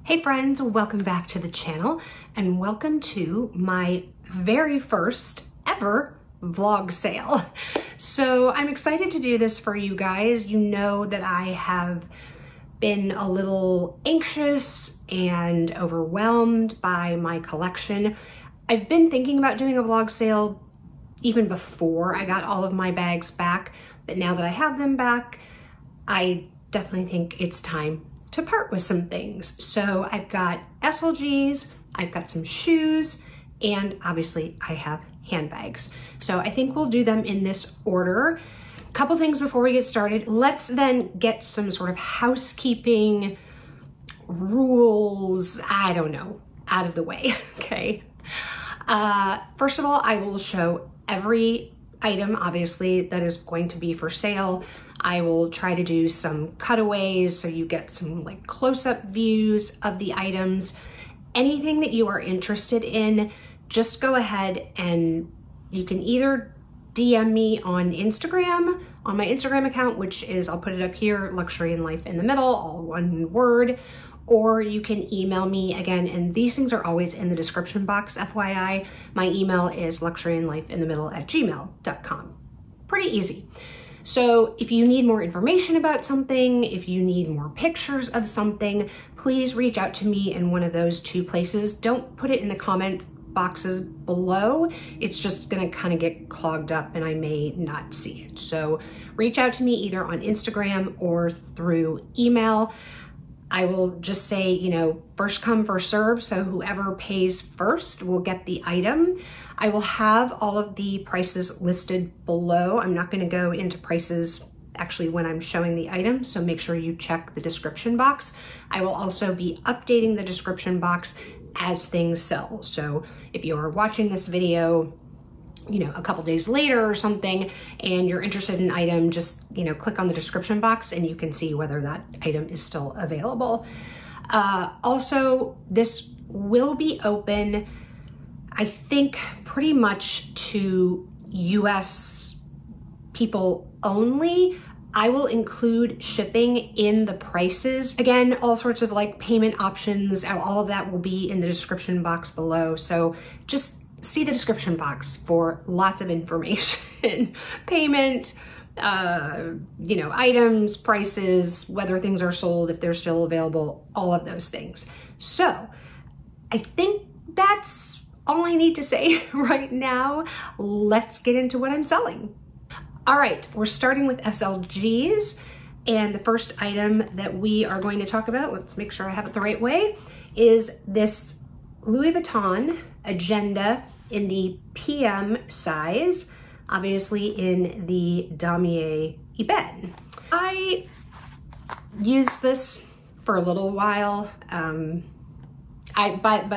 Hey friends, welcome back to the channel and welcome to my very first ever vlog sale. So I'm excited to do this for you guys. You know that I have been a little anxious and overwhelmed by my collection. I've been thinking about doing a vlog sale even before I got all of my bags back, but now that I have them back, I definitely think it's time to part with some things. So I've got SLGs, I've got some shoes, and obviously I have handbags. So I think we'll do them in this order. Couple things before we get started. Let's then get some sort of housekeeping rules, I don't know, out of the way, okay? First of all, I will show every item, obviously, that is going to be for sale. I will try to do some cutaways so you get some like close-up views of the items. Anything that you are interested in, just go ahead and you can either DM me on Instagram, on my Instagram account, which is, I'll put it up here, Luxury and Life in the Middle, all one word, or you can email me again, and these things are always in the description box, FYI. My email is luxuryandlifeinthemiddle@gmail.com. Pretty easy. So if you need more information about something, if you need more pictures of something, please reach out to me in one of those two places. Don't put it in the comment boxes below. It's just gonna kind of get clogged up and I may not see it. So reach out to me either on Instagram or through email. I will just say, you know, first come, first serve. So whoever pays first will get the item. I will have all of the prices listed below. I'm not gonna go into prices actually when I'm showing the item, so make sure you check the description box. I will also be updating the description box as things sell. So if you are watching this video, you know, a couple days later or something, and you're interested in an item, just, you know, click on the description box and you can see whether that item is still available. Also, this will be open, I think, pretty much to US people only. I will include shipping in the prices. Again, all sorts of like payment options, all of that will be in the description box below. So just see the description box for lots of information. Payment, you know, items, prices, whether things are sold, if they're still available, all of those things. So I think that's all I need to say right now. Let's get into what I'm selling. All right, we're starting with SLGs. And the first item that we are going to talk about, let's make sure I have it the right way, is this Louis Vuitton Agenda in the PM size, obviously in the Damier Ebene. I used this for a little while. By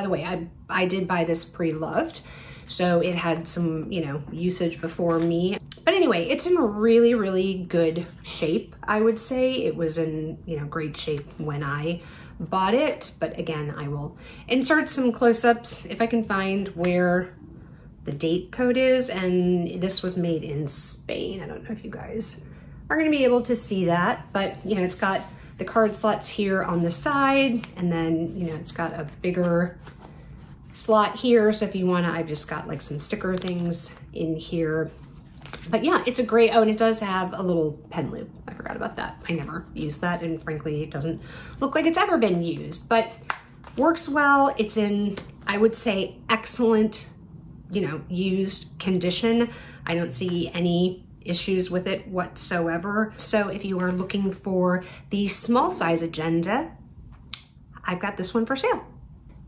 the way, I did buy this pre-loved, so it had some, you know, usage before me. But anyway, it's in really, really good shape, I would say. It was in, you know, great shape when I bought it. But again, I will insert some close-ups if I can find where the date code is. And this was made in Spain. I don't know if you guys are gonna be able to see that, but you know, it's got the card slots here on the side, and then, you know, it's got a bigger slot here. So if you wanna, I've just got like some sticker things in here. But yeah, it's a great, oh, and it does have a little pen loop. I forgot about that. I never used that, and frankly, it doesn't look like it's ever been used, but works well. It's in, I would say, excellent, you know, used condition. I don't see any issues with it whatsoever. So if you are looking for the small size Agenda, I've got this one for sale.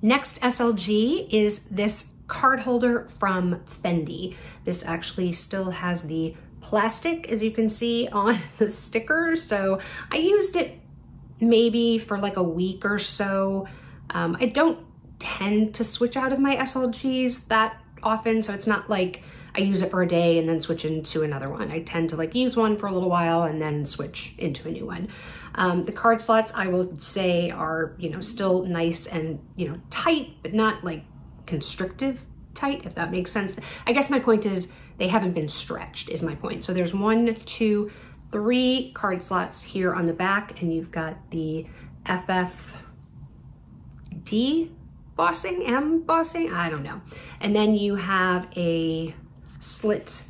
Next SLG is this card holder from Fendi. This actually still has the plastic, as you can see on the sticker. So I used it maybe for like a week or so. I don't tend to switch out of my SLGs that often, so it's not like I use it for a day and then switch into another one. I tend to like use one for a little while and then switch into a new one. The card slots, I will say, are, you know, still nice and, you know, tight, but not like constrictive tight, if that makes sense. I guess my point is they haven't been stretched, is my point. So there's 1, 2, 3 card slots here on the back, and you've got the FF embossing, I don't know. And then you have a slit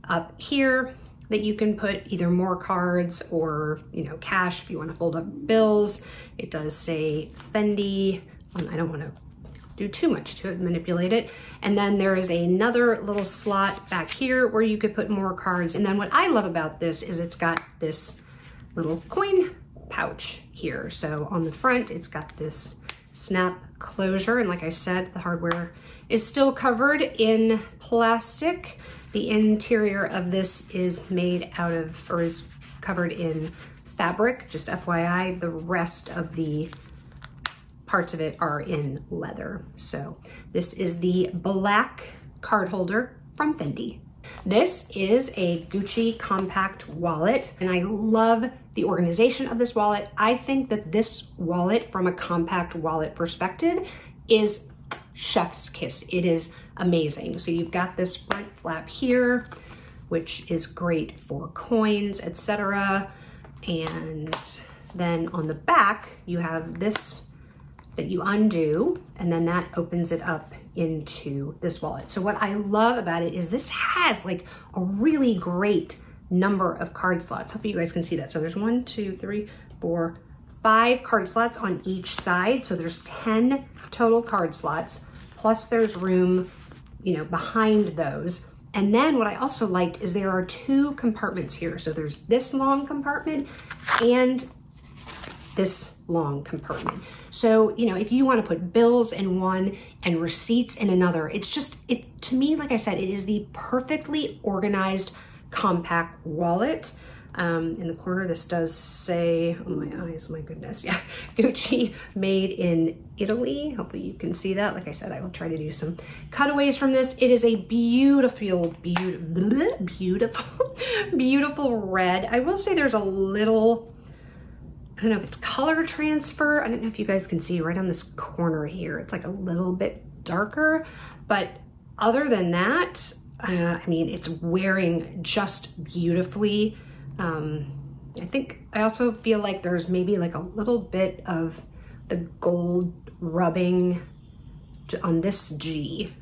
up here that you can put either more cards or, you know, cash if you want to fold up bills. It does say Fendi. I don't want to do too much to manipulate it. And then there is another little slot back here where you could put more cards. And then what I love about this is it's got this little coin pouch here. So on the front, it's got this snap closure. And like I said, the hardware is still covered in plastic. The interior of this is made out of, or is covered in fabric, just FYI. The rest of the parts of it are in leather. So this is the black card holder from Fendi. This is a Gucci compact wallet, and I love the organization of this wallet. I think that this wallet, from a compact wallet perspective, is chef's kiss. It is amazing. So you've got this front flap here, which is great for coins, etc. And then on the back, you have this that you undo, and then that opens it up into this wallet. So what I love about it is this has like a really great number of card slots. Hopefully you guys can see that. So there's 1, 2, 3, 4, 5 card slots on each side. So there's 10 total card slots, plus there's room, you know, behind those. And then what I also liked is there are 2 compartments here. So there's this long compartment and this long compartment. So, you know, if you want to put bills in one and receipts in another, it's just, to me, like I said, it is the perfectly organized compact wallet. In the corner, this does say, oh my eyes, my goodness, yeah, Gucci made in Italy. Hopefully you can see that. Like I said, I will try to do some cutaways from this. It is a beautiful, beautiful red. I will say there's a little, I don't know if it's color transfer. I don't know if you guys can see right on this corner here. It's like a little bit darker, but other than that, I mean, it's wearing just beautifully. I think I also feel like there's maybe like a little bit of the gold rubbing on this G.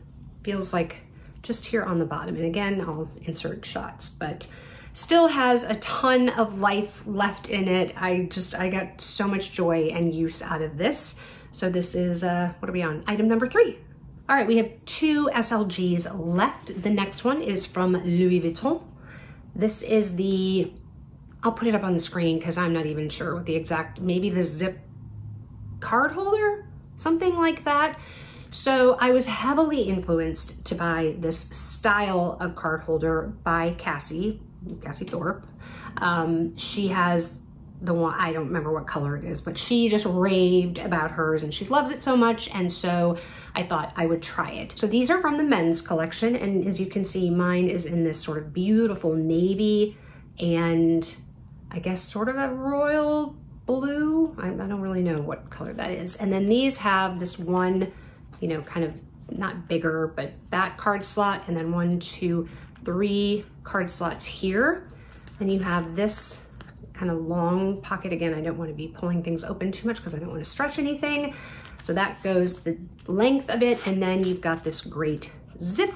Feels like just here on the bottom. And again, I'll insert shots, but still has a ton of life left in it. I got so much joy and use out of this. So this is, what are we on? Item number 3. All right, we have 2 SLGs left. The next one is from Louis Vuitton. This is the, I'll put it up on the screen because I'm not even sure what the exact, maybe the zip card holder, something like that. So I was heavily influenced to buy this style of card holder by Cassie Thorpe. She has the one, I don't remember what color it is, but she just raved about hers and she loves it so much. And so I thought I would try it. So these are from the men's collection. And as you can see, mine is in this sort of beautiful navy and I guess sort of a royal blue. I don't really know what color that is. And then these have this one, you know, kind of not bigger, but that card slot. And then 1, 2, 3 card slots here. Then you have this kind of long pocket. Again, I don't want to be pulling things open too much because I don't want to stretch anything. So that goes the length of it. And then you've got this great zip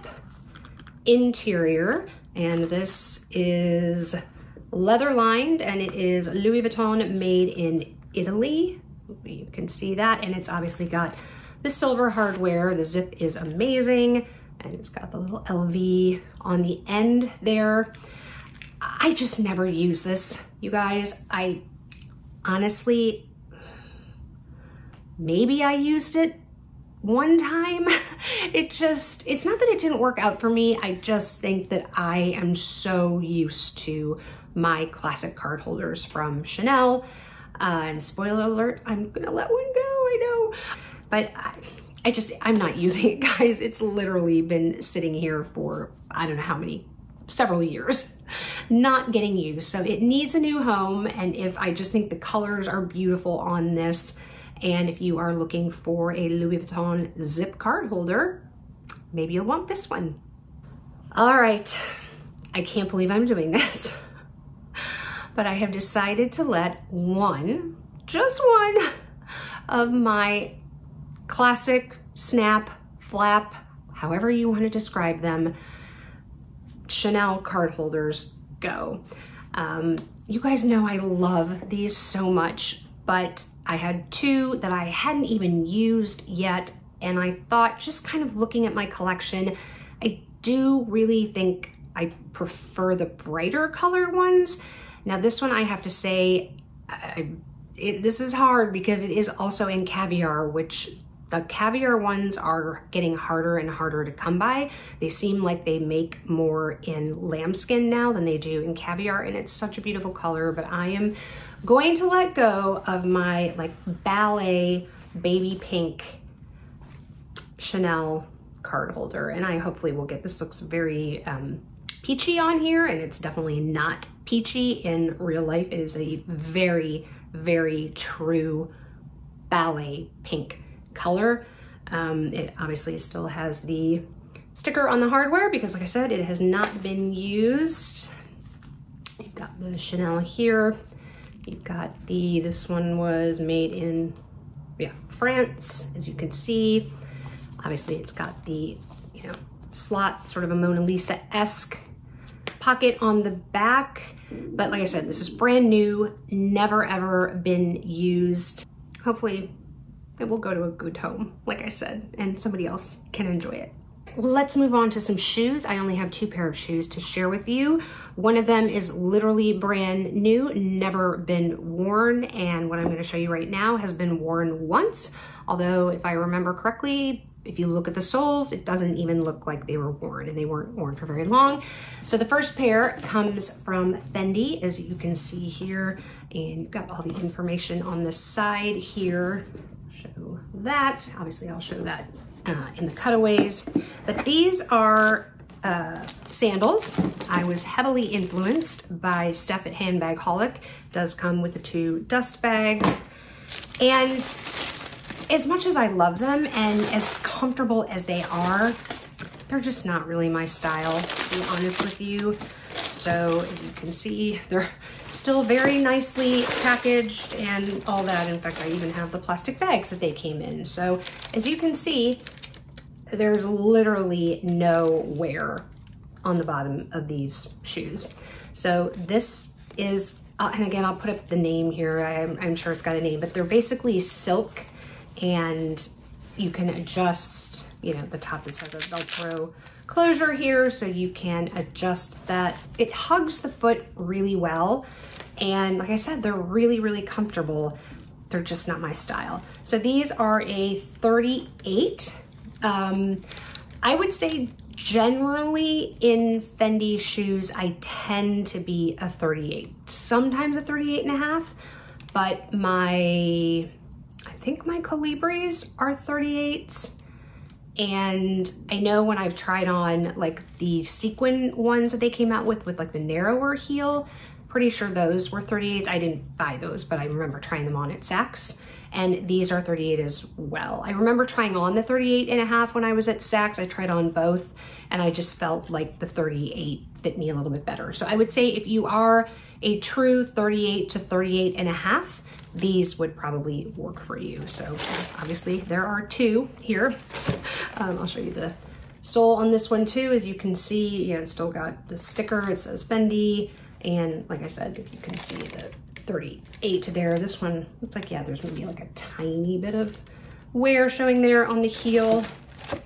interior. And this is leather lined and it is Louis Vuitton made in Italy. You can see that. And it's obviously got the silver hardware. The zip is amazing. And it's got the little LV on the end there. I just never use this, you guys. I honestly, maybe I used it one time. It's not that it didn't work out for me. I just think that I am so used to my classic card holders from Chanel. And spoiler alert, I'm gonna let one go, I know. But I'm not using it, guys. It's literally been sitting here for, I don't know how many, several years, not getting used. So it needs a new home. And if I just think the colors are beautiful on this, and if you are looking for a Louis Vuitton zip card holder, maybe you'll want this one. All right, I can't believe I'm doing this, but I have decided to let just one of my classic snap, flap, however you want to describe them, Chanel card holders go. You guys know I love these so much, but I had two that I hadn't even used yet, and I thought, just kind of looking at my collection, I do really think I prefer the brighter colored ones. Now this one, I have to say, this is hard because it is also in caviar, which the caviar ones are getting harder and harder to come by. They seem like they make more in lambskin now than they do in caviar, and it's such a beautiful color, but I am going to let go of my like ballet baby pink Chanel card holder, and I hopefully will get, this looks very peachy on here, and it's definitely not peachy in real life. It is a very, very true ballet pink color. It obviously still has the sticker on the hardware because, like I said, it has not been used. You've got the Chanel here. You've got this one was made in, France, as you can see. Obviously it's got the, slot, sort of a Mona Lisa-esque pocket on the back. But like I said, this is brand new, never ever been used. Hopefully it will go to a good home, like I said, and somebody else can enjoy it. Let's move on to some shoes. I only have two pair of shoes to share with you. One of them is literally brand new, never been worn, and what I'm going to show you right now has been worn once, although if I remember correctly, if you look at the soles, it doesn't even look like they were worn, and they weren't worn for very long. So the first pair comes from Fendi, as you can see here, and you've got all the information on the side here. Show that. Obviously, I'll show that in the cutaways. But these are sandals. I was heavily influenced by Steph at Handbagholic. It does come with the two dust bags. And as much as I love them and as comfortable as they are, they're just not really my style, to be honest with you. So as you can see, they're still very nicely packaged and all that. In fact, I even have the plastic bags that they came in. So as you can see, there's literally no wear on the bottom of these shoes. So this is, and again, I'll put up the name here. I'm sure it's got a name, but they're basically silk, and you can adjust, the top, this has a Velcro closure here, so you can adjust that. It hugs the foot really well, and like I said, they're really, really comfortable. They're just not my style. So these are a 38. I would say generally in Fendi shoes, I tend to be a 38, sometimes a 38 and a half, but I think my Colibris are 38s. And I know when I've tried on like the sequin ones that they came out with like the narrower heel, pretty sure those were 38s. I didn't buy those, but I remember trying them on at Saks, and these are 38 as well. I remember trying on the 38 and a half when I was at Saks. I tried on both, and I just felt like the 38 fit me a little bit better. So I would say if you are a true 38 to 38 and a half, these would probably work for you. So obviously there are two here. I'll show you the sole on this one too. As you can see, it's still got the sticker. It says Fendi. And like I said, if you can see the 38 there, this one looks like, there's maybe like a tiny bit of wear showing there on the heel.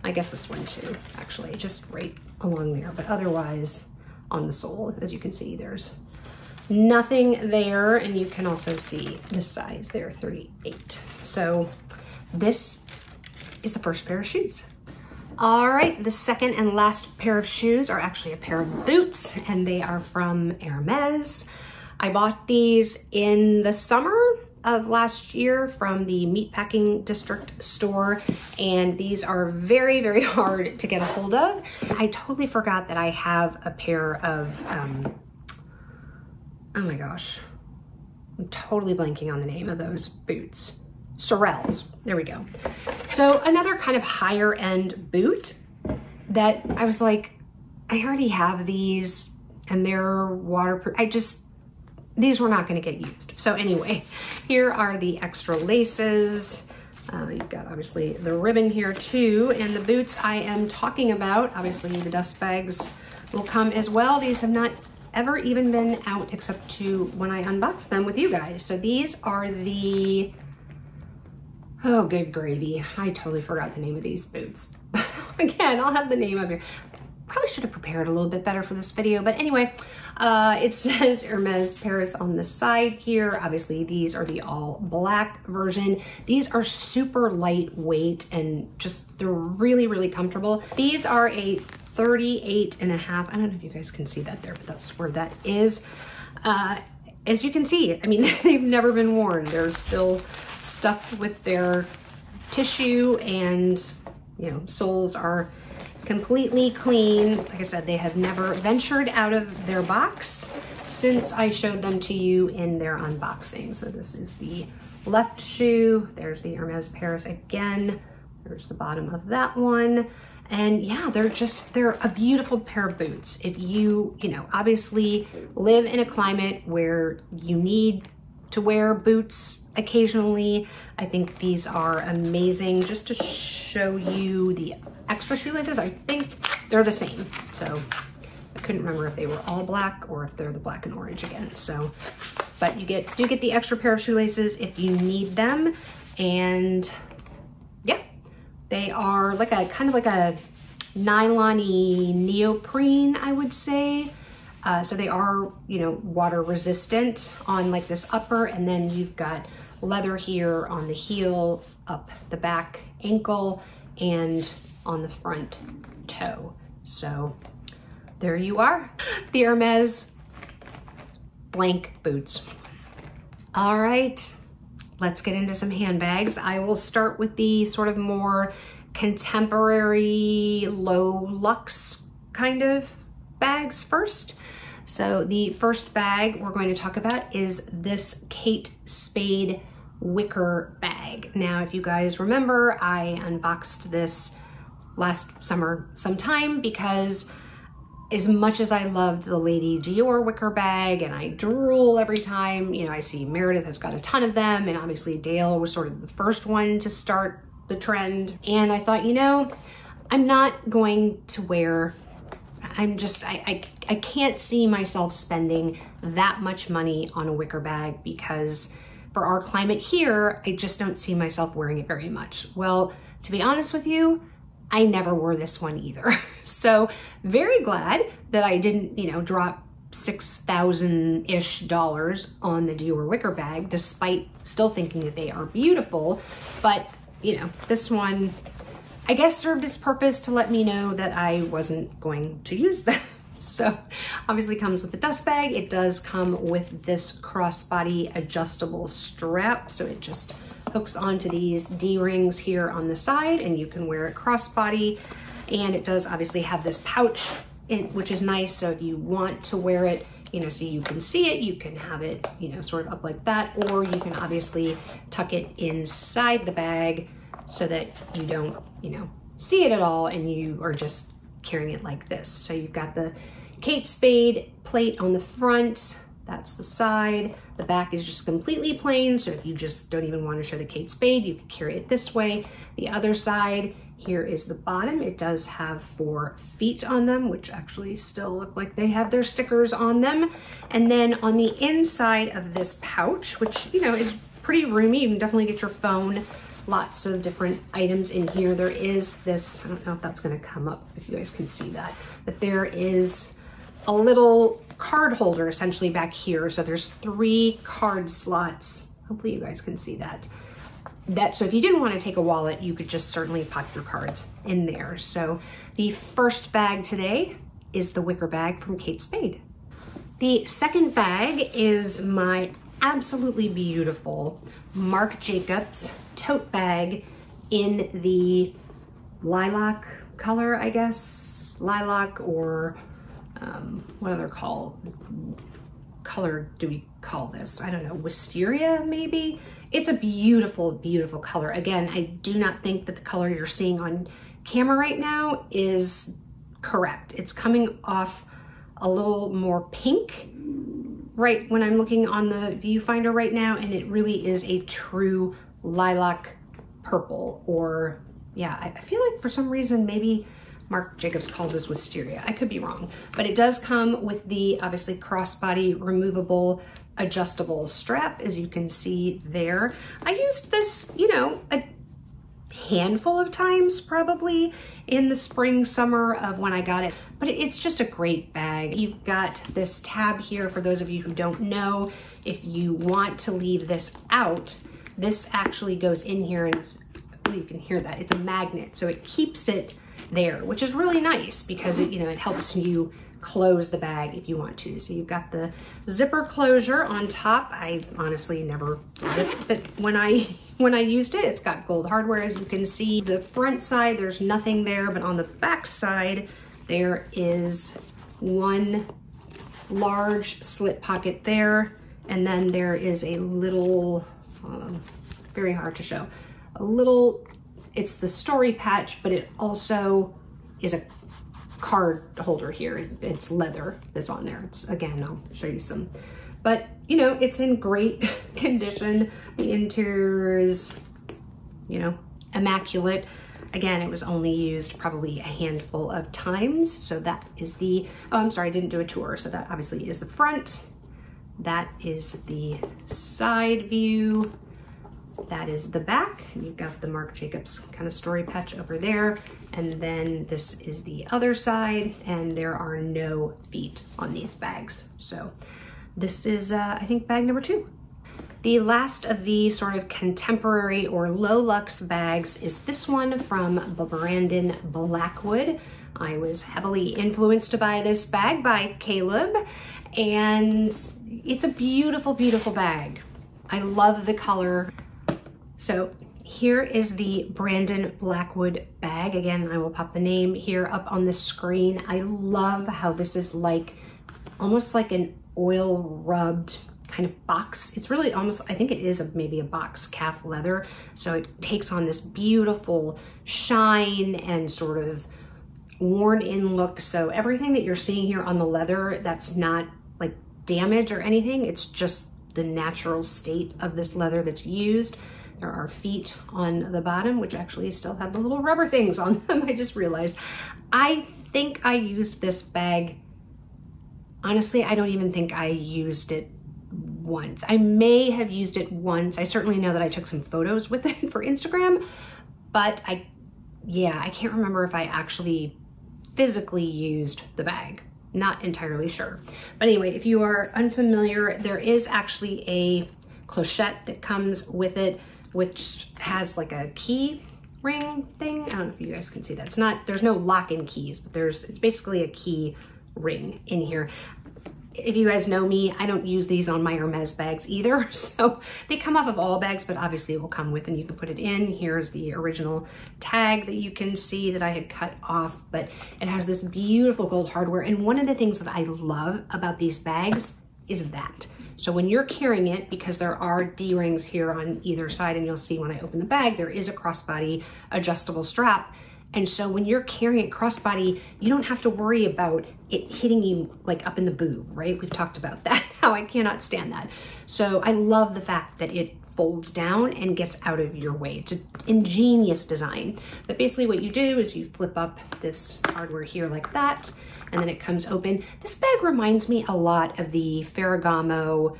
I guess this one too, actually, just right along there. But otherwise on the sole, as you can see, there's nothing there, and you can also see the size there, 38. So this is the first pair of shoes. All right, the second and last pair of shoes are actually a pair of boots, and they are from Hermes. I bought these in the summer of last year from the Meatpacking District store, and these are very, very hard to get a hold of. I totally forgot that I have a pair of, oh my gosh, I'm totally blanking on the name of those boots. Sorels, there we go. So another kind of higher end boot that I was like, I already have these and they're waterproof. These were not gonna get used. So anyway, here are the extra laces. You've got obviously the ribbon here too, and the boots I am talking about, obviously the dust bags will come as well. These have not ever even been out except to when I unbox them with you guys. So these are the, oh good gravy, I totally forgot the name of these boots. Again, I'll have the name up here. Probably should have prepared a little bit better for this video, but anyway, it says Hermes Paris on the side here. Obviously, these are the all black version. These are super lightweight and just, they're really, really comfortable. These are a 38.5. I don't know if you guys can see that there, but that's where that is. As you can see, I mean, they've never been worn. They're still stuffed with their tissue, and you know, soles are completely clean. Like I said, they have never ventured out of their box since I showed them to you in their unboxing. So this is the left shoe. There's the Hermes Paris again. There's the bottom of that one. And yeah, they're a beautiful pair of boots. If you know, obviously live in a climate where you need to wear boots occasionally, I think these are amazing. Just to show you the extra shoelaces, I think they're the same. So I couldn't remember if they were all black or if they're the black and orange again. So, but you do get the extra pair of shoelaces if you need them. And yeah, they are like a kind of like a nylon-y neoprene, I would say. So they are, you know, water resistant on like this upper, and then you've got leather here on the heel, up the back ankle, and on the front toe. So there you are, the Hermes blank boots. All right, let's get into some handbags. I will start with the sort of more contemporary, low luxe kind of bags first. So the first bag we're going to talk about is this Kate Spade wicker bag. Now, if you guys remember, I unboxed this last summer sometime because as much as I loved the Lady Dior wicker bag, and I drool every time, you know, I see Meredith has got a ton of them, and obviously Dale was sort of the first one to start the trend. And I thought, you know, I'm not going to wear, I can't see myself spending that much money on a wicker bag, because for our climate here, I just don't see myself wearing it very much. Well, to be honest with you, I never wore this one either. So very glad that I didn't, you know, drop $6,000-ish on the Dior wicker bag, despite still thinking that they are beautiful. But, you know, this one, I guess, served its purpose to let me know that I wasn't going to use them. So obviously comes with the dust bag. It does come with this crossbody adjustable strap. So it just hooks onto these D-rings here on the side, and you can wear it crossbody. And it does obviously have this pouch, which is nice. So if you want to wear it, you know, so you can see it, you can have it, you know, sort of up like that, or you can obviously tuck it inside the bag so that you don't, you know, see it at all, and you are just carrying it like this. So you've got the Kate Spade plate on the front, that's the side. The back is just completely plain, so if you just don't even want to show the Kate Spade, you can carry it this way. The other side, here is the bottom. It does have 4 feet on them, which actually still look like they have their stickers on them. And then on the inside of this pouch, which, you know, is pretty roomy, you can definitely get your phone, lots of different items in here. There is this, I don't know if that's gonna come up, if you guys can see that, but there is a little card holder essentially back here. So there's 3 card slots. Hopefully you guys can see that. So if you didn't want to take a wallet, you could just certainly pop your cards in there. So the first bag today is the wicker bag from Kate Spade. The second bag is my absolutely beautiful Marc Jacobs tote bag in the lilac color, I guess. Lilac, or what other color do we call this? I don't know, wisteria maybe? It's a beautiful, beautiful color. Again, I do not think that the color you're seeing on camera right now is correct. It's coming off a little more pink right when I'm looking on the viewfinder right now, and it really is a true lilac purple, or yeah, I feel like for some reason maybe Marc Jacobs calls this wisteria. I could be wrong, but it does come with the obviously crossbody removable adjustable strap, as you can see there. I used this, you know, a handful of times probably in the spring, summer of when I got it, but it's just a great bag. You've got this tab here for those of you who don't know. If you want to leave this out, this actually goes in here, and oh, you can hear that. It's a magnet, so it keeps it there, which is really nice because it, you know, it helps you close the bag if you want to. So you've got the zipper closure on top. I honestly never zipped, but when I used it, it's got gold hardware, as you can see. The front side, there's nothing there, but on the back side, there is one large slit pocket there, and then there is a little, very hard to show, a little, it's the story patch, but it also is a card holder here. It's leather that's on there. It's, again, I'll show you some, but you know, it's in great condition. The interior is, you know, immaculate. Again, it was only used probably a handful of times. So that is the, oh, I'm sorry, I didn't do a tour. So that obviously is the front. That is the side view. That is the back. You've got the Marc Jacobs kind of story patch over there. And then this is the other side, and there are no feet on these bags. So this is, I think, bag number 2. The last of the sort of contemporary or low luxe bags is this one from Brandon Blackwood. I was heavily influenced by this bag by Caleb, and it's a beautiful, beautiful bag. I love the color. So here is the Brandon Blackwood bag. Again, I will pop the name here up on the screen. I love how this is like, almost like an oil rubbed kind of box. It's really almost, I think it is maybe a box calf leather. So it takes on this beautiful shine and sort of worn in look. So everything that you're seeing here on the leather, that's not like damage or anything. It's just the natural state of this leather that's used. There are feet on the bottom, which actually still have the little rubber things on them. I just realized. I think I used this bag, honestly, I don't even think I used it once. I may have used it once. I certainly know that I took some photos with it for Instagram, but I can't remember if I actually physically used the bag. Not entirely sure. But anyway, if you are unfamiliar, there is actually a clochette that comes with it, which has like a key ring thing. I don't know if you guys can see that. It's not, there's no lock-in keys, but it's basically a key ring in here. If you guys know me, I don't use these on my Hermes bags either. So they come off of all bags, but obviously it will come with, and you can put it in. Here's the original tag that you can see that I had cut off, but it has this beautiful gold hardware. And one of the things that I love about these bags is that. So when you're carrying it, because there are D-rings here on either side, and you'll see when I open the bag, there is a crossbody adjustable strap. And so when you're carrying it crossbody, you don't have to worry about it hitting you like up in the boob, right? We've talked about that, how I cannot stand that. So I love the fact that it folds down and gets out of your way. It's an ingenious design. But basically what you do is you flip up this hardware here like that, and then it comes open. This bag reminds me a lot of the Ferragamo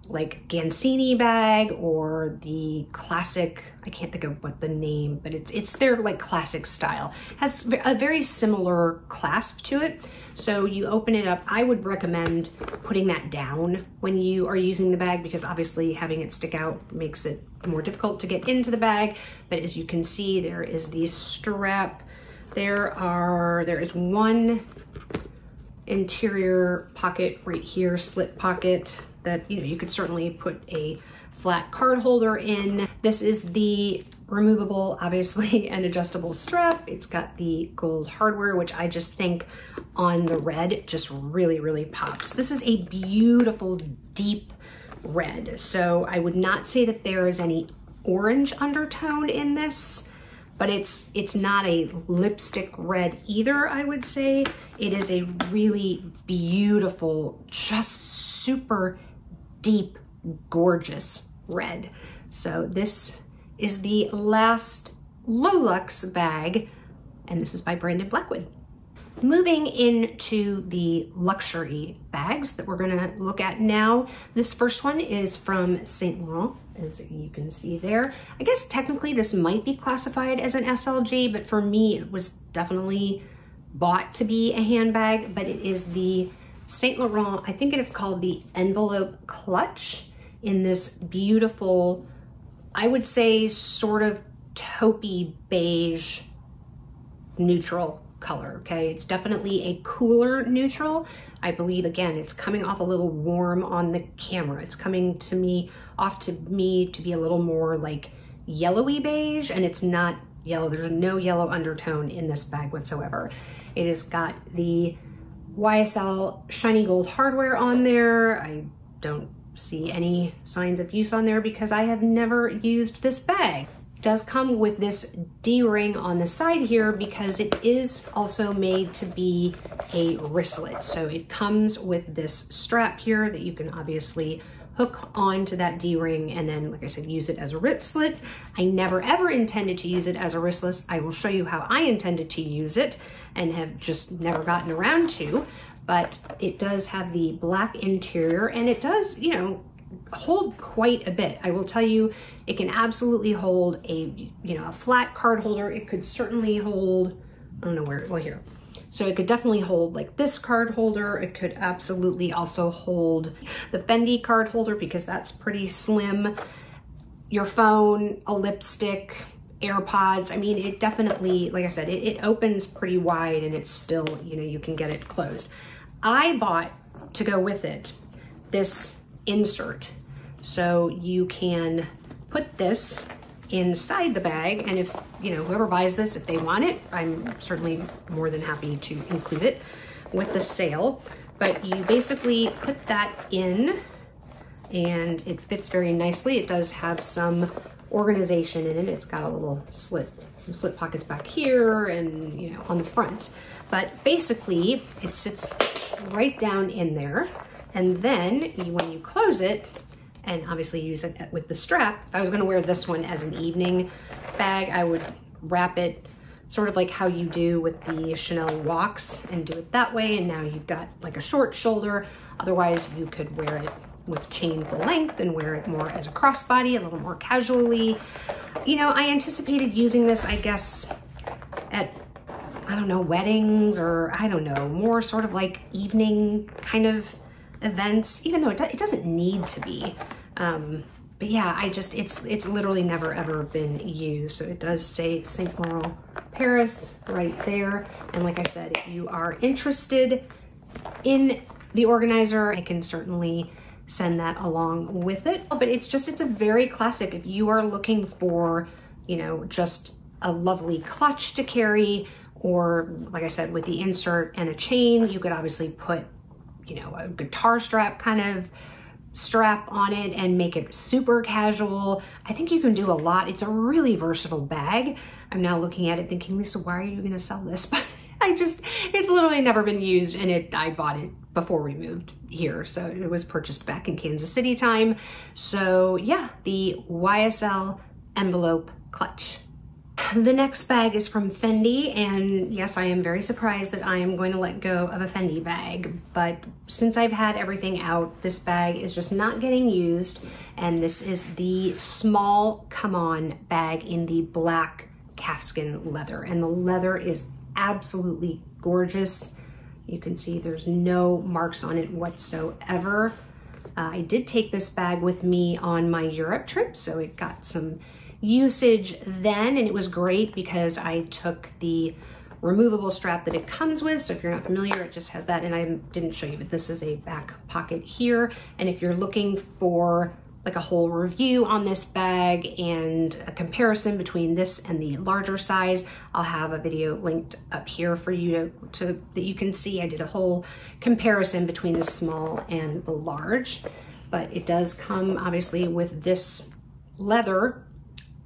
like Gansini bag, or the classic, I can't think of what the name, but it's their like classic style. Has a very similar clasp to it. So you open it up. I would recommend putting that down when you are using the bag, because obviously having it stick out makes it more difficult to get into the bag. But as you can see, there is the strap. There is one interior pocket right here, slit pocket, that you could certainly put a flat card holder in. This is the removable, obviously, and adjustable strap. It's got the gold hardware, which I just think on the red just really, really pops. This is a beautiful deep red. So I would not say that there is any orange undertone in this, but it's not a lipstick red either, I would say. It is a really beautiful, just super deep, gorgeous red. So this is the last low luxe bag, and this is by Brandon Blackwood. Moving into the luxury bags that we're gonna look at now. This first one is from Saint Laurent, as you can see there. I guess technically this might be classified as an SLG, but for me it was definitely bought to be a handbag, but it is the Saint Laurent, I think it's called the Envelope Clutch, in this beautiful, I would say sort of taupey beige neutral color, okay? It's definitely a cooler neutral. I believe, again, it's coming off a little warm on the camera. It's coming to me, to be a little more like yellowy beige, and it's not yellow. There's no yellow undertone in this bag whatsoever. It has got the YSL shiny gold hardware on there. I don't see any signs of use on there because I have never used this bag. Does come with this D-ring on the side here because it is also made to be a wristlet. So it comes with this strap here that you can obviously hook onto that D-ring and then, like I said, use it as a wristlet. I never ever intended to use it as a wristlet. I will show you how I intended to use it and have just never gotten around to, but it does have the black interior and it does, you know, hold quite a bit. I will tell you, it can absolutely hold a, you know, a flat card holder. It could certainly hold, I don't know where, well here. So it could definitely hold like this card holder. It could absolutely also hold the Fendi card holder because that's pretty slim. Your phone, a lipstick, AirPods. I mean, it definitely, like I said, it opens pretty wide and it's still, you know, you can get it closed. I bought, to go with it, this insert. So you can put this inside the bag, and if, you know, whoever buys this, if they want it, I'm certainly more than happy to include it with the sale. But you basically put that in and it fits very nicely. It does have some organization in it. It's got a little slit, some slit pockets back here and, you know, on the front. But basically it sits right down in there. And then when you close it, and obviously use it with the strap, if I was gonna wear this one as an evening bag, I would wrap it sort of like how you do with the Chanel walks and do it that way. And now you've got like a short shoulder. Otherwise you could wear it with chain full length and wear it more as a crossbody, a little more casually. You know, I anticipated using this, I guess, at, I don't know, weddings or I don't know, more sort of like evening kind of events, even though it doesn't need to be. But yeah, it's literally never ever been used. So it does say Saint Laurent Paris right there. And like I said, if you are interested in the organizer, I can certainly send that along with it. But it's a very classic. If you are looking for, you know, just a lovely clutch to carry, or like I said, with the insert and a chain, you could obviously put, you know, a guitar strap kind of strap on it and make it super casual. I think you can do a lot. It's a really versatile bag. I'm now looking at it thinking, Lisa, why are you gonna sell this? But it's literally never been used, and I bought it before we moved here. So it was purchased back in Kansas City time. So yeah, the YSL Envelope Clutch. The next bag is from Fendi, and yes, I am very surprised that I am going to let go of a Fendi bag, but since I've had everything out, this bag is just not getting used, and this is the small Come On bag in the black calfskin leather, and the leather is absolutely gorgeous. You can see there's no marks on it whatsoever. I did take this bag with me on my Europe trip, so it got some usage then, and it was great because I took the removable strap that it comes with. So if you're not familiar, it just has that, and I didn't show you, but this is a back pocket here. And if you're looking for like a whole review on this bag and a comparison between this and the larger size, I'll have a video linked up here for you to that you can see. I did a whole comparison between the small and the large, but it does come obviously with this leather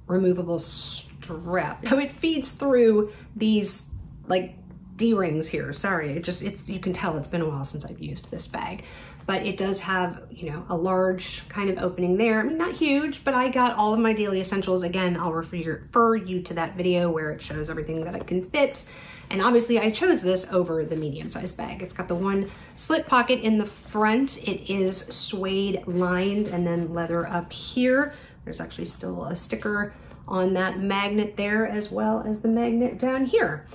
removable strap. So it feeds through these like D-rings here. Sorry, you can tell it's been a while since I've used this bag. but it does have, you know, a large kind of opening there. I mean, not huge, but I got all of my daily essentials. Again, I'll refer you to that video where it shows everything that it can fit. And obviously I chose this over the medium-sized bag. It's got the one slit pocket in the front. It is suede lined and then leather up here. There's actually still a sticker on that magnet there, as well as the magnet down here.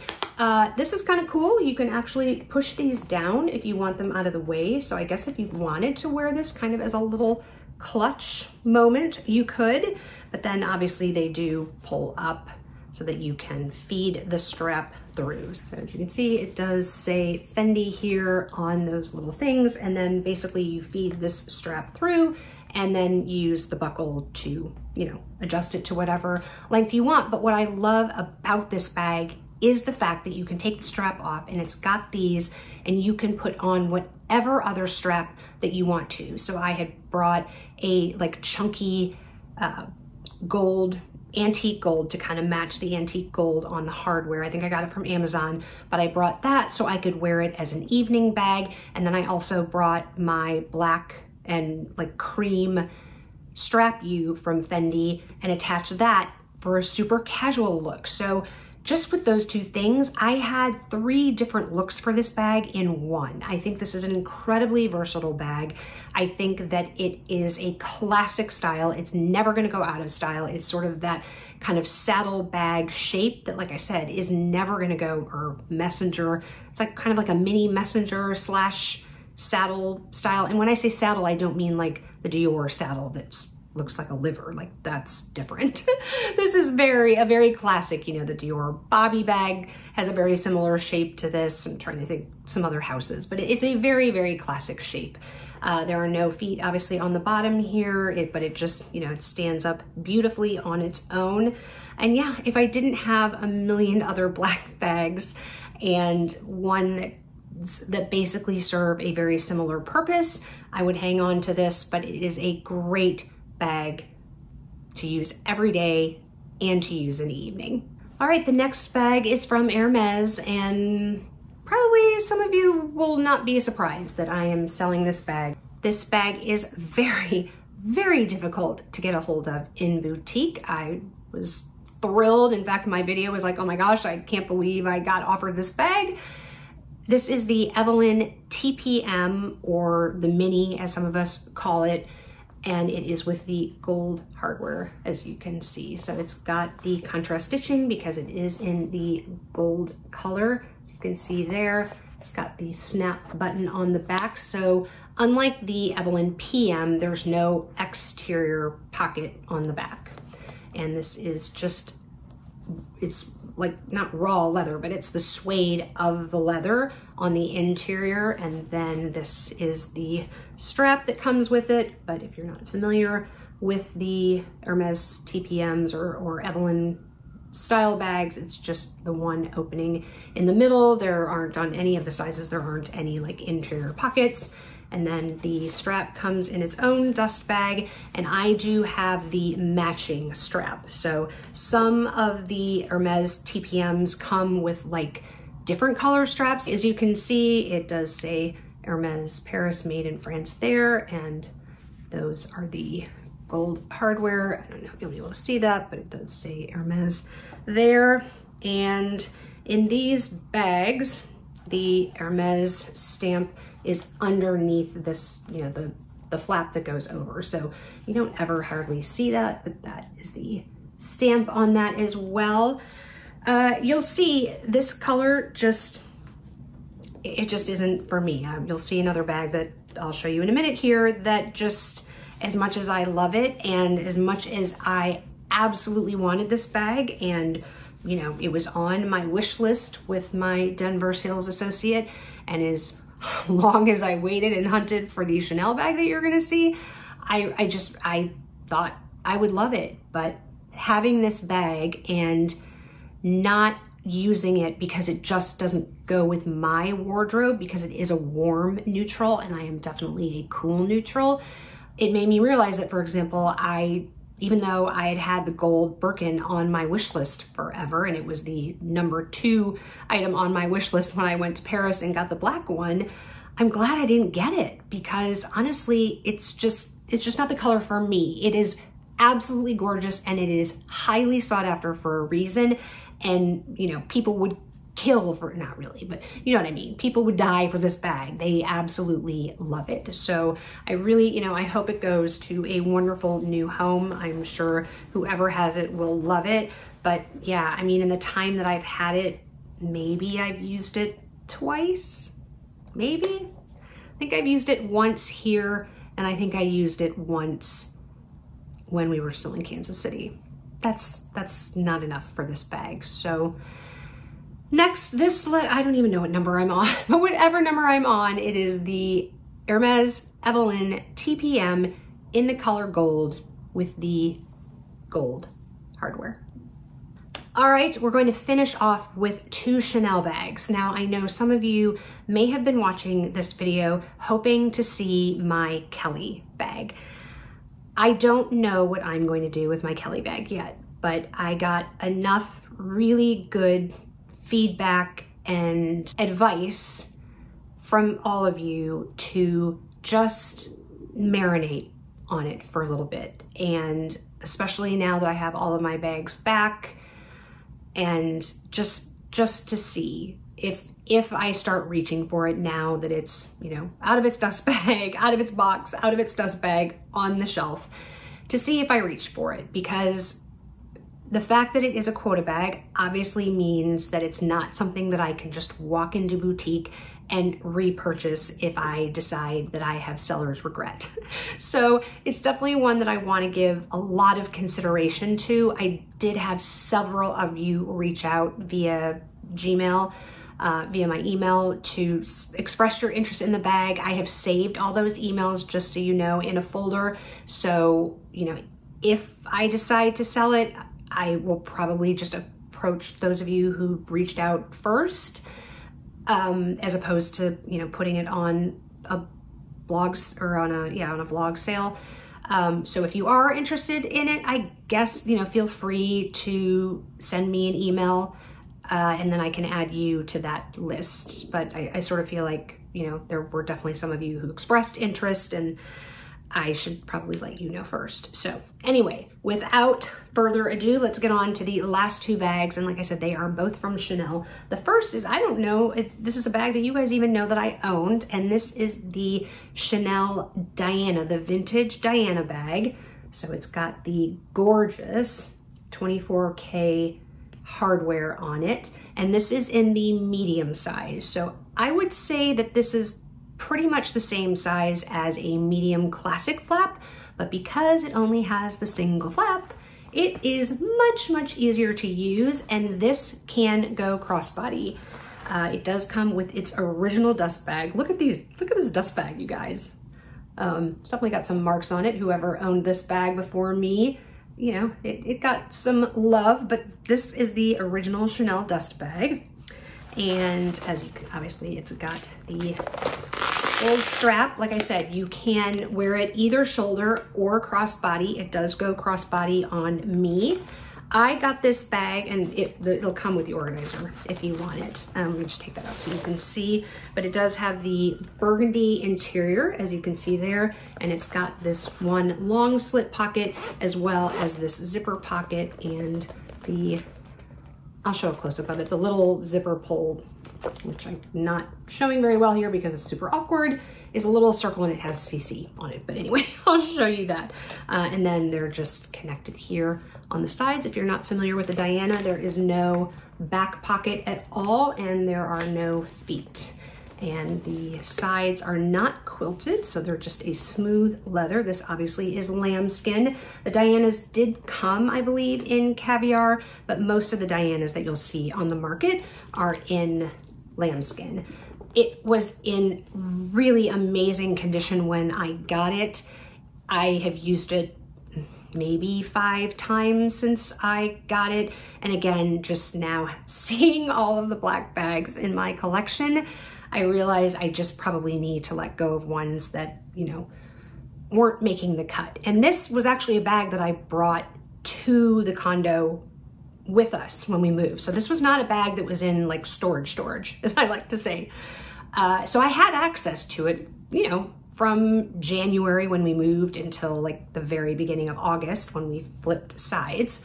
This is kind of cool. You can actually push these down if you want them out of the way. So I guess if you wanted to wear this kind of as a little clutch moment, you could, but then obviously they do pull up so that you can feed the strap through. So as you can see, it does say Fendi here on those little things, and then basically you feed this strap through and then use the buckle to, you know, adjust it to whatever length you want. But what I love about this bag is the fact that you can take the strap off and it's got these, and you can put on whatever other strap that you want to. So I had brought a like chunky gold, antique gold to kind of match the antique gold on the hardware. I think I got it from Amazon, but I brought that so I could wear it as an evening bag. And then I also brought my black and like cream strap U from Fendi and attached that for a super casual look. So just with those two things, I had 3 different looks for this bag in one. I think this is an incredibly versatile bag. I think that it is a classic style. It's never gonna go out of style. It's sort of that kind of saddle bag shape that, like I said, is never gonna go, or messenger. It's like kind of like a mini messenger slash saddle style. And when I say saddle, I don't mean like the Dior saddle that looks like a liver, like that's different. This is a very classic, you know, the Dior Bobby bag has a very similar shape to this. I'm trying to think some other houses, but it's a very classic shape. There are no feet obviously on the bottom here, but it just, you know, it stands up beautifully on its own. And yeah, if I didn't have a million other black bags and one that basically serve a very similar purpose, I would hang on to this, but it is a great bag to use every day and to use in the evening. All right, the next bag is from Hermes, and probably some of you will not be surprised that I am selling this bag. This bag is very difficult to get a hold of in boutique. I was thrilled. In fact, my video was like, oh my gosh, I can't believe I got offered this bag. This is the Evelyn TPM, or the Mini as some of us call it, and it is with the gold hardware, as you can see. So it's got the contrast stitching because it is in the gold color. As you can see there, it's got the snap button on the back. So unlike the Evelyn PM, there's no exterior pocket on the back. And this is just, it's like not raw leather, but it's the suede of the leather on the interior. And then this is the strap that comes with it. But if you're not familiar with the Hermes TPMs or Evelyn style bags, it's just the one opening in the middle. There aren't, on any of the sizes, there aren't any like interior pockets. And then the strap comes in its own dust bag, and I do have the matching strap. So some of the Hermes TPMs come with like different color straps. As you can see, it does say Hermes Paris made in France there, and those are the gold hardware. I don't know if you'll be able to see that, but it does say Hermes there. And in these bags, the Hermes stamp is underneath this, you know, the flap that goes over. So you don't ever hardly see that, but that is the stamp on that as well. You'll see this color it just isn't for me. You'll see another bag that I'll show you in a minute here that just, as much as I love it and as much as I absolutely wanted this bag, and you know, it was on my wish list with my Denver sales associate, and as long as I waited and hunted for the Chanel bag that you're gonna see, I thought I would love it. But having this bag and not using it because it just doesn't go with my wardrobe, because it is a warm neutral and I am definitely a cool neutral, it made me realize that, for example, even though I had had the gold Birkin on my wish list forever, and it was the #2 item on my wish list when I went to Paris and got the black one, I'm glad I didn't get it, because honestly, it's just not the color for me. It is absolutely gorgeous and it is highly sought after for a reason. And, you know, people would kill for, not really, but you know what I mean? People would die for this bag. They absolutely love it. So I really, you know, I hope it goes to a wonderful new home. I'm sure whoever has it will love it. But yeah, I mean, in the time that I've had it, maybe I've used it twice, maybe. I think I've used it once here, and I think I used it once when we were still in Kansas City. That's not enough for this bag. So next, I don't even know what number I'm on, but whatever number I'm on, it is the Hermes Ebene TPM in the color gold with the gold hardware. All right, we're going to finish off with 2 Chanel bags. Now, I know some of you may have been watching this video hoping to see my Kelly bag. I don't know what I'm going to do with my Kelly bag yet, but I got enough really good feedback and advice from all of you to just marinate on it for a little bit. And especially now that I have all of my bags back, and just to see if I start reaching for it now that it's, you know, out of its dust bag, out of its box, out of its dust bag on the shelf, to see if I reach for it, because the fact that it is a quota bag obviously means that it's not something that I can just walk into boutique and repurchase if I decide that I have seller's regret. So it's definitely one that I want to give a lot of consideration to. I did have several of you reach out via Gmail, via my email, to express your interest in the bag. I have saved all those emails, just so you know, in a folder. So, you know, if I decide to sell it, I will probably just approach those of you who reached out first, as opposed to, you know, putting it on a blogs or on a vlog sale. So if you are interested in it, I guess, you know, feel free to send me an email, and then I can add you to that list. But I sort of feel like, you know, there were definitely some of you who expressed interest, and I should probably let you know first. So anyway, without further ado, let's get on to the last 2 bags. And like I said, they are both from Chanel. The first is, I don't know if this is a bag that you guys even know that I owned, and this is the Chanel Diana, the vintage Diana bag. So it's got the gorgeous 24K hardware on it, and this is in the medium size. So I would say that this is pretty much the same size as a medium classic flap, but because it only has the single flap, it is much easier to use, and this can go crossbody. It does come with its original dust bag. Look at this dust bag, you guys. It's definitely got some marks on it. Whoever owned this bag before me, you know, it got some love, but this is the original Chanel dust bag. And as you can, obviously it's got the old strap. Like I said, you can wear it either shoulder or crossbody. It does go crossbody on me. I got this bag, and it'll come with the organizer if you want it. Let me just take that out so you can see, but it does have the burgundy interior, as you can see there, and it's got this one long slit pocket as well as this zipper pocket, and I'll show a close-up of it, the little zipper pull, which I'm not showing very well here because it's super awkward, is a little circle and it has CC on it. But anyway, I'll show you that. And then they're just connected here on the sides. If you're not familiar with the Diana, there is no back pocket at all, and there are no feet. And the sides are not quilted, so they're just a smooth leather. This obviously is lambskin. The Dianas did come, I believe, in caviar, but most of the Dianas that you'll see on the market are in lambskin. It was in really amazing condition when I got it. I have used it maybe 5 times since I got it. And again, just now seeing all of the black bags in my collection, I realized I just probably need to let go of ones that, you know, weren't making the cut. And this was actually a bag that I brought to the condo with us when we moved. So this was not a bag that was in like storage, as I like to say. So I had access to it, you know, from January when we moved until like the very beginning of August when we flipped sides.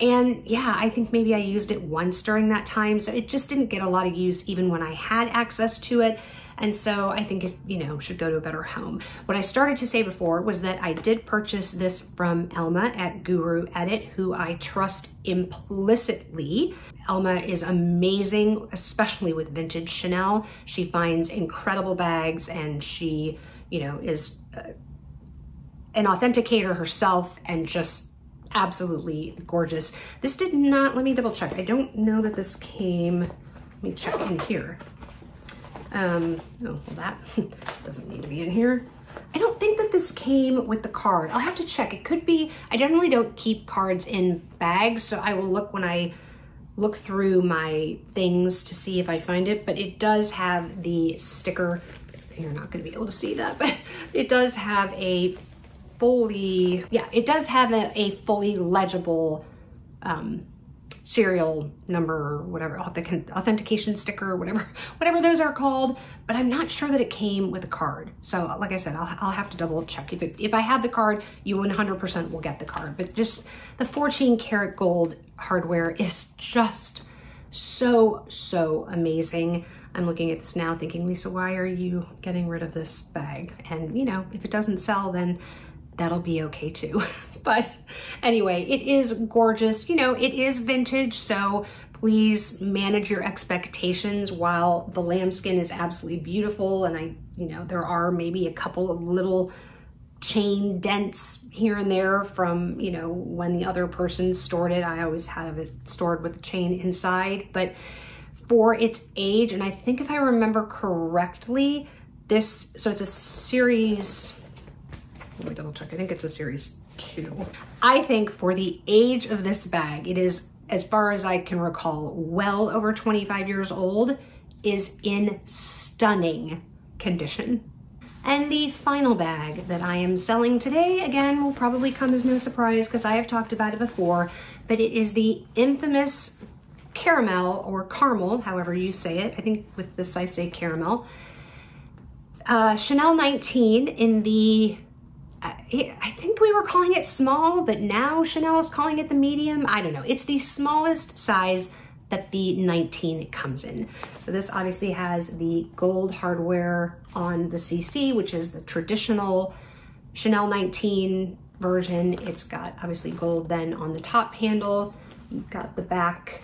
And yeah, I think maybe I used it once during that time. So it just didn't get a lot of use even when I had access to it. And so I think it, you know, should go to a better home. What I started to say before was that I did purchase this from Elma at Guru Edit, who I trust implicitly. Elma is amazing, especially with vintage Chanel. She finds incredible bags, and she, you know, is an authenticator herself and just absolutely gorgeous. This did not, let me double check. I don't know that this came, let me check in here. Oh, well, that doesn't need to be in here. I don't think that this came with the card. I'll have to check. It could be. I generally don't keep cards in bags, so I will look when I look through my things to see if I find it, but it does have the sticker. You're not going to be able to see that, but it does have a fully, yeah, it does have a fully legible serial number or whatever, authentication sticker, whatever those are called, but I'm not sure that it came with a card. So like I said, I'll have to double check. If I have the card, you 100% will get the card, but just the 14 karat gold hardware is just so amazing. I'm looking at this now thinking, Lisa, why are you getting rid of this bag? And you know, if it doesn't sell, then that'll be okay too. But anyway, it is gorgeous. You know, it is vintage, so please manage your expectations. While the lambskin is absolutely beautiful, and you know, there are maybe a couple of little chain dents here and there from, you know, when the other person stored it. I always have it stored with a chain inside, but for its age, and I think if I remember correctly, so it's a series, let me double check, I think it's a series 2. I think for the age of this bag, it is, as far as I can recall, well over 25 years old, is in stunning condition. And the final bag that I am selling today, again, will probably come as no surprise because I have talked about it before, but it is the infamous caramel, or caramel, however you say it. I think with this I say caramel. Chanel 19 in the, I think we were calling it small, but now Chanel is calling it the medium. I don't know. It's the smallest size that the 19 comes in. So this obviously has the gold hardware on the CC, which is the traditional Chanel 19 version. It's got obviously gold then on the top handle. You've got the back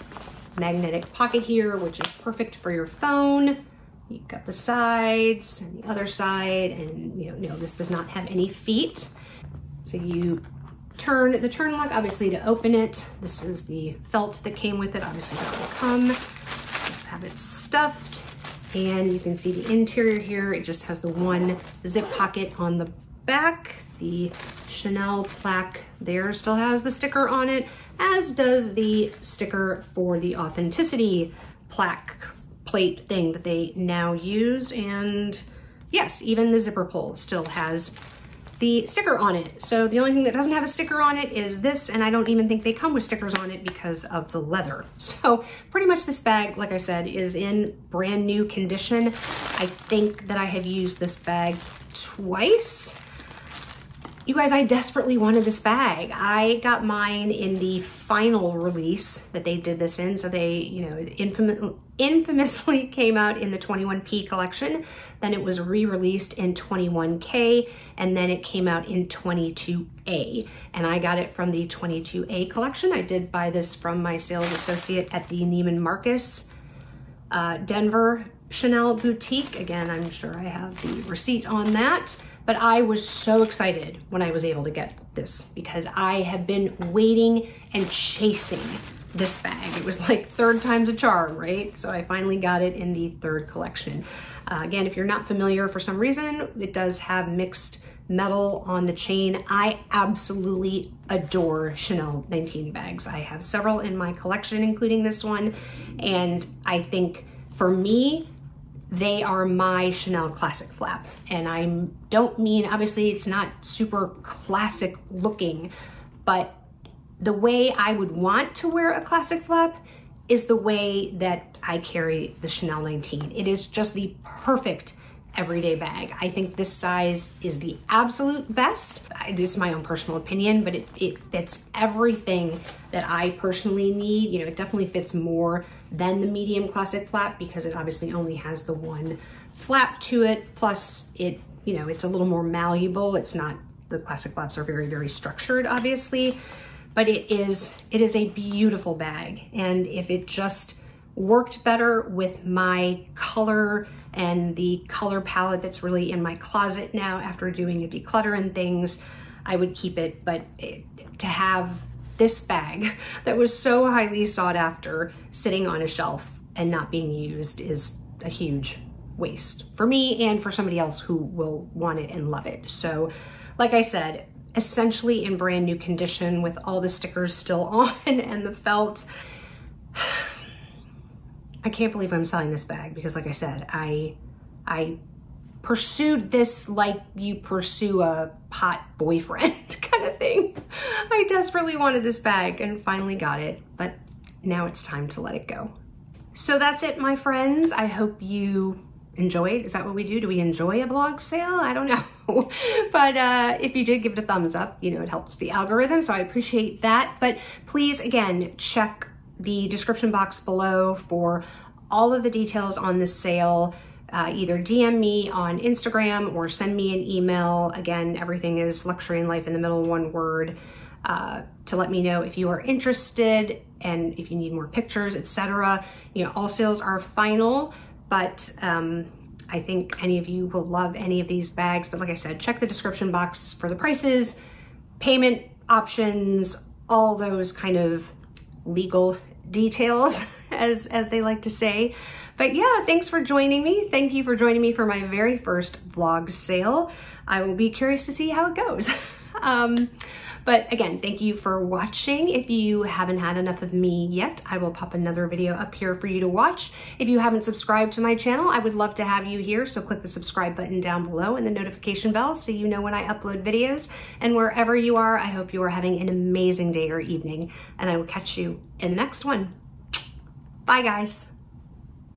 magnetic pocket here, which is perfect for your phone. You've got the sides and the other side, and you know, this does not have any feet. So you turn the turn lock, obviously, to open it. This is the felt that came with it. Obviously that will come. Just have it stuffed, and you can see the interior here. It just has the one zip pocket on the back. The Chanel plaque there still has the sticker on it, as does the sticker for the authenticity plate thing that they now use. And yes, even the zipper pull still has the sticker on it. So the only thing that doesn't have a sticker on it is this, and I don't even think they come with stickers on it because of the leather. So pretty much this bag, like I said, is in brand new condition. I think that I have used this bag twice. You guys, I desperately wanted this bag. I got mine in the final release that they did this in. So they, you know, infamously came out in the 21P collection. Then it was re-released in 21K, and then it came out in 22A. And I got it from the 22A collection. I did buy this from my sales associate at the Neiman Marcus Denver Chanel boutique. Again, I'm sure I have the receipt on that. But I was so excited when I was able to get this because I have been waiting and chasing this bag. It was like third time's a charm, right? So I finally got it in the third collection. Again, if you're not familiar, for some reason, it does have mixed metal on the chain. I absolutely adore Chanel 19 bags. I have several in my collection, including this one. And I think for me, they are my Chanel classic flap. And I don't mean, obviously it's not super classic looking, but the way I would want to wear a classic flap is the way that I carry the Chanel 19. It is just the perfect everyday bag. I think this size is the absolute best. This is my own personal opinion, but it fits everything that I personally need. You know, it definitely fits more than the medium classic flap because it obviously only has the one flap to it. Plus it, you know, it's a little more malleable. It's not, the classic flaps are very, very structured, obviously, but it is a beautiful bag. And if it just worked better with my color and the color palette that's really in my closet now after doing a declutter and things, I would keep it. But to have this bag that was so highly sought after sitting on a shelf and not being used is a huge waste for me and for somebody else who will want it and love it. So like I said, essentially in brand new condition with all the stickers still on and the felt. I can't believe I'm selling this bag because like I said, I pursued this like you pursue a hot boyfriend kind of thing. I desperately wanted this bag and finally got it, but now it's time to let it go. So that's it, my friends. I hope you enjoyed. Is that what we do? Do we enjoy a vlog sale? I don't know. But if you did, give it a thumbs up. You know, it helps the algorithm, so I appreciate that. But please, again, check the description box below for all of the details on this sale. Either DM me on Instagram or send me an email. Again, everything is luxury and life in the middle, one word, to let me know if you are interested and if you need more pictures, etc. You know, all sales are final, but I think any of you will love any of these bags. But like I said, check the description box for the prices, payment options, all those kind of legal details, as they like to say. But yeah, thanks for joining me. Thank you for joining me for my very first vlog sale. I will be curious to see how it goes. But again, thank you for watching. If you haven't had enough of me yet, I will pop another video up here for you to watch. If you haven't subscribed to my channel, I would love to have you here. So click the subscribe button down below and the notification bell so you know when I upload videos. And wherever you are, I hope you are having an amazing day or evening, and I will catch you in the next one. Bye, guys.